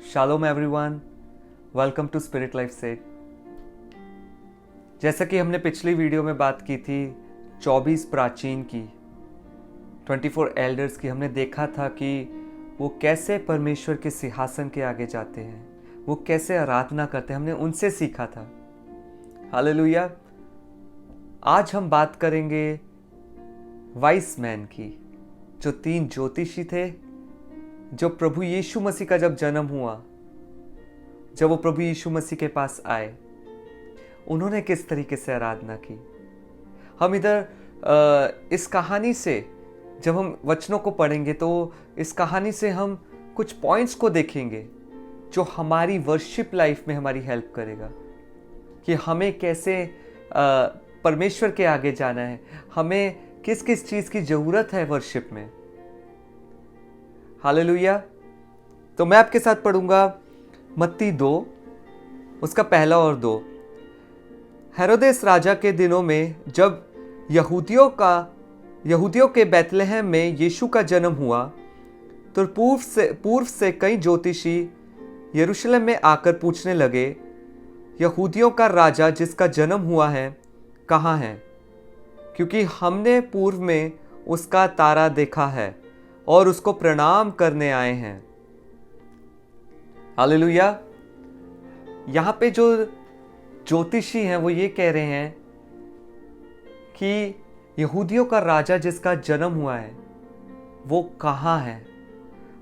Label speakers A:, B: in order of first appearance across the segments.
A: Shalom everyone, welcome to spirit life set. जैसा कि हमने पिछली वीडियो में बात की थी 24 प्राचीन की, 24 एल्डर्स की, हमने देखा था कि वो कैसे परमेश्वर के सिंहासन के आगे जाते हैं, वो कैसे आराधना करते हैं, हमने उनसे सीखा था। हालेलुया। आज हम बात करेंगे वाइस मैन की, जो 3 ज्योतिषी थे, जो प्रभु यीशु मसीह का जब जन्म हुआ, जब वो प्रभु यीशु मसीह के पास आए, उन्होंने किस तरीके से आराधना की। हम इधर इस कहानी से जब हम वचनों को पढ़ेंगे तो इस कहानी से हम कुछ पॉइंट्स को देखेंगे जो हमारी वर्शिप लाइफ में हमारी हेल्प करेगा कि हमें कैसे परमेश्वर के आगे जाना है, हमें किस किस चीज़ की ज़रूरत है वर्शिप में। हालेलुया। तो मैं आपके साथ पढ़ूंगा मत्ती 2 उसका 1 और 2। हेरोदेस राजा के दिनों में जब यहूदियों के बैतलहम में यीशु का जन्म हुआ, तो पूर्व से कई ज्योतिषी यरूशलेम में आकर पूछने लगे, यहूदियों का राजा जिसका जन्म हुआ है कहाँ है? क्योंकि हमने पूर्व में उसका तारा देखा है और उसको प्रणाम करने आए हैं। हालेलुया। यहाँ पे जो ज्योतिषी हैं वो ये कह रहे हैं कि यहूदियों का राजा जिसका जन्म हुआ है वो कहाँ है?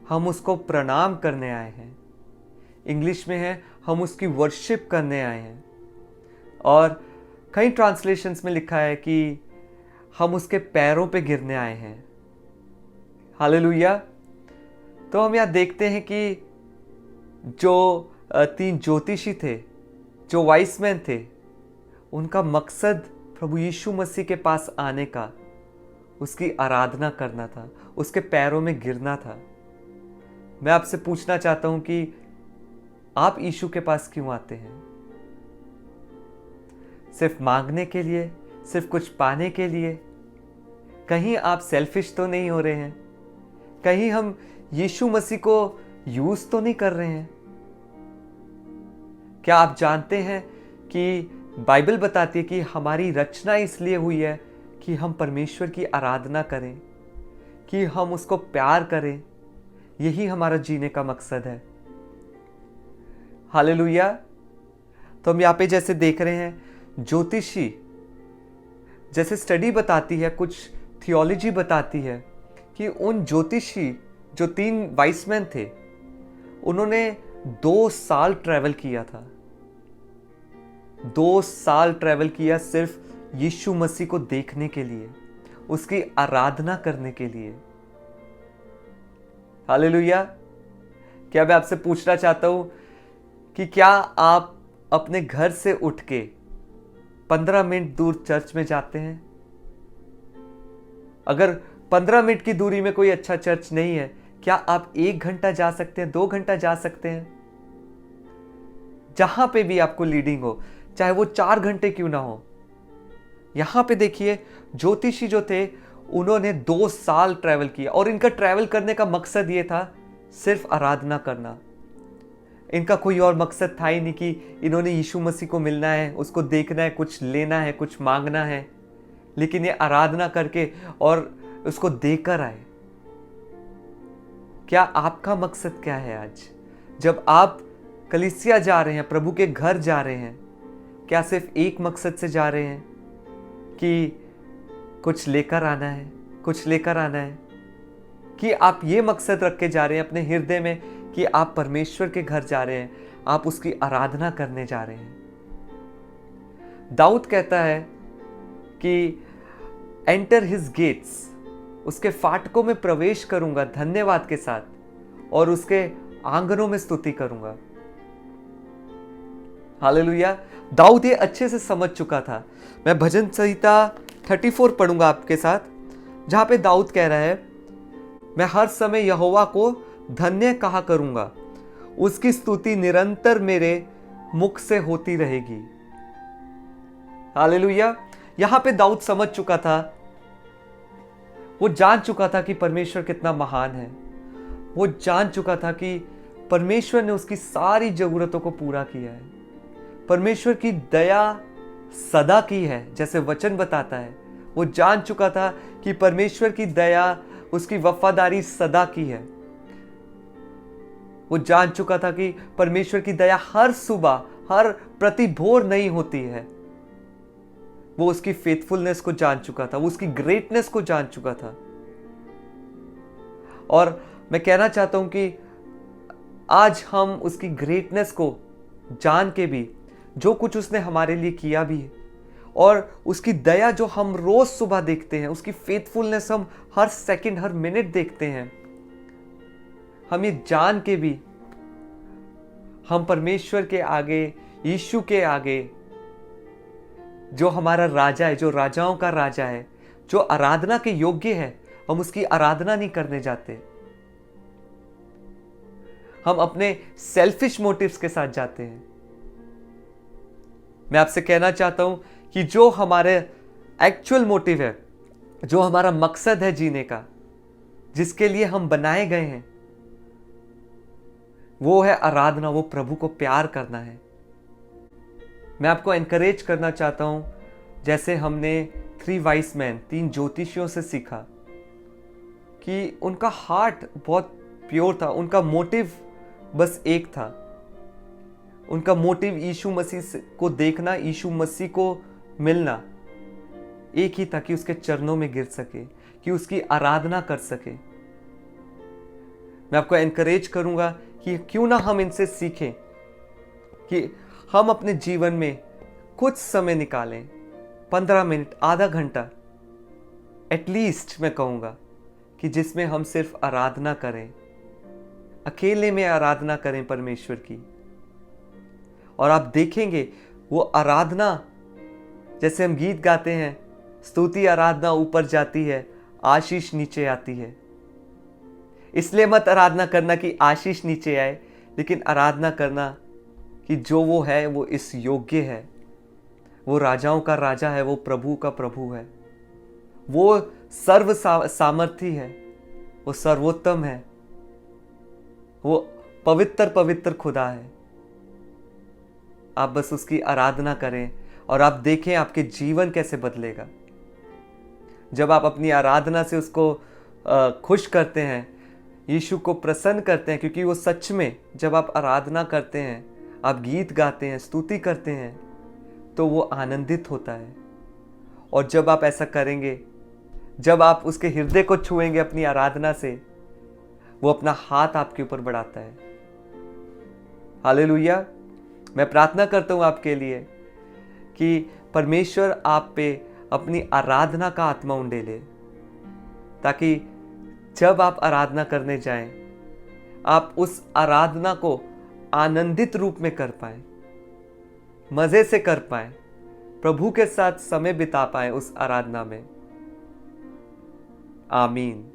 A: हम उसको प्रणाम करने आए हैं। इंग्लिश में है हम उसकी वर्शिप करने आए हैं, और कई ट्रांसलेशंस में लिखा है कि हम उसके पैरों पे गिरने आए हैं। हालेलुया। तो हम यहाँ देखते हैं कि जो 3 ज्योतिषी थे, जो वाइस मैन थे, उनका मकसद प्रभु यीशु मसीह के पास आने का, उसकी आराधना करना था, उसके पैरों में गिरना था। मैं आपसे पूछना चाहता हूं कि आप यीशु के पास क्यों आते हैं? सिर्फ मांगने के लिए, सिर्फ कुछ पाने के लिए? कहीं आप सेल्फिश तो नहीं हो रहे हैं? कहीं हम यीशु मसीह को यूज तो नहीं कर रहे हैं? क्या आप जानते हैं कि बाइबल बताती है कि हमारी रचना इसलिए हुई है कि हम परमेश्वर की आराधना करें, कि हम उसको प्यार करें। यही हमारा जीने का मकसद है। हालेलुया। तो हम यहाँ पे जैसे देख रहे हैं, ज्योतिषी जैसे स्टडी बताती है, कुछ थियोलॉजी बताती है कि उन ज्योतिषी जो 3 वाइसमैन थे, उन्होंने 2 साल ट्रैवल किया था। 2 साल ट्रैवल किया सिर्फ यीशु मसीह को देखने के लिए, उसकी आराधना करने के लिए। हालेलुया। क्या मैं आपसे पूछना चाहता हूं कि क्या आप अपने घर से उठ के 15 मिनट दूर चर्च में जाते हैं? अगर 15 मिनट की दूरी में कोई अच्छा चर्च नहीं है, क्या आप 1 घंटा जा सकते हैं, 2 घंटा जा सकते हैं? जहां पे भी आपको लीडिंग हो, चाहे वो 4 घंटे क्यों ना हो। यहां पे देखिए, ज्योतिषी जो थे उन्होंने 2 साल ट्रैवल किया, और इनका ट्रैवल करने का मकसद ये था सिर्फ आराधना करना। इनका कोई और मकसद था ही नहीं कि इन्होंने यीशु मसीह को मिलना है, उसको देखना है, कुछ लेना है, कुछ मांगना है, लेकिन ये आराधना करके और उसको देकर आए। क्या आपका मकसद क्या है आज? जब आप कलीसिया जा रहे हैं, प्रभु के घर जा रहे हैं, क्या सिर्फ एक मकसद से जा रहे हैं कि कुछ लेकर आना है, कुछ लेकर आना है? कि आप ये मकसद रख के जा रहे हैं अपने हृदय में कि आप परमेश्वर के घर जा रहे हैं, आप उसकी आराधना करने जा रहे हैं? दाऊद कहता है कि एंटर हिज गेट्स, उसके फाटकों में प्रवेश करूंगा धन्यवाद के साथ, और उसके आंगनों में स्तुति करूंगा। हालेलुया। दाऊद ये अच्छे से समझ चुका था। मैं भजन संहिता 34 पढ़ूंगा आपके साथ, जहां पे दाऊद कह रहा है, मैं हर समय यहोवा को धन्य कहा करूंगा, उसकी स्तुति निरंतर मेरे मुख से होती रहेगी। हालेलुया। यहां पे दाऊद समझ चुका था, वो जान चुका था कि परमेश्वर कितना महान है। वो जान चुका था कि परमेश्वर ने उसकी सारी जरूरतों को पूरा किया है। परमेश्वर की दया सदा की है, जैसे वचन बताता है। वो जान चुका था कि परमेश्वर की दया, उसकी वफादारी सदा की है। वो जान चुका था कि परमेश्वर की दया हर सुबह, हर प्रतिभोर नहीं होती है। वो उसकी फेथफुलनेस को जान चुका था, वो उसकी ग्रेटनेस को जान चुका था। और मैं कहना चाहता हूं कि आज हम उसकी ग्रेटनेस को जान के भी, जो कुछ उसने हमारे लिए किया भी है, और उसकी दया जो हम रोज सुबह देखते हैं, उसकी फेथफुलनेस हम हर सेकंड, हर मिनट देखते हैं, हम ये जान के भी हम परमेश्वर के आगे, यीशु के आगे, जो हमारा राजा है, जो राजाओं का राजा है, जो आराधना के योग्य है, हम उसकी आराधना नहीं करने जाते। हम अपने सेल्फिश मोटिव्स के साथ जाते हैं। मैं आपसे कहना चाहता हूं कि जो हमारे एक्चुअल मोटिव है, जो हमारा मकसद है जीने का, जिसके लिए हम बनाए गए हैं, वो है आराधना, वो प्रभु को प्यार करना है। मैं आपको एनकरेज करना चाहता हूं, जैसे हमने 3 वाइस मैन, 3 ज्योतिषियों से सीखा कि उनका हार्ट बहुत प्योर था, उनका मोटिव बस एक था। उनका मोटिव यीशु मसीह को देखना, यीशु मसीह को मिलना एक ही था, कि उसके चरणों में गिर सके, कि उसकी आराधना कर सके। मैं आपको एनकरेज करूंगा कि क्यों ना हम इनसे सीखें कि हम अपने जीवन में कुछ समय निकालें, 15 मिनट, आधा घंटा एटलीस्ट, मैं कहूँगा कि जिसमें हम सिर्फ आराधना करें, अकेले में आराधना करें परमेश्वर की। और आप देखेंगे वो आराधना, जैसे हम गीत गाते हैं, स्तुति आराधना ऊपर जाती है, आशीष नीचे आती है। इसलिए मत आराधना करना कि आशीष नीचे आए, लेकिन आराधना करना कि जो वो है वो इस योग्य है, वो राजाओं का राजा है, वो प्रभु का प्रभु है, वो सर्व सामर्थी है, वो सर्वोत्तम है, वो पवित्र पवित्र खुदा है। आप बस उसकी आराधना करें और आप देखें आपके जीवन कैसे बदलेगा। जब आप अपनी आराधना से उसको खुश करते हैं, यीशु को प्रसन्न करते हैं, क्योंकि वो सच में, जब आप आराधना करते हैं, आप गीत गाते हैं, स्तुति करते हैं, तो वो आनंदित होता है। और जब आप ऐसा करेंगे, जब आप उसके हृदय को छुएंगे अपनी आराधना से, वो अपना हाथ आपके ऊपर बढ़ाता है। हालेलुया। मैं प्रार्थना करता हूं आपके लिए कि परमेश्वर आप पे अपनी आराधना का आत्मा उंडेले, ताकि जब आप आराधना करने जाएं, आप उस आराधना को आनंदित रूप में कर पाएं, मजे से कर पाएं, प्रभु के साथ समय बिता पाएं उस आराधना में। आमीन।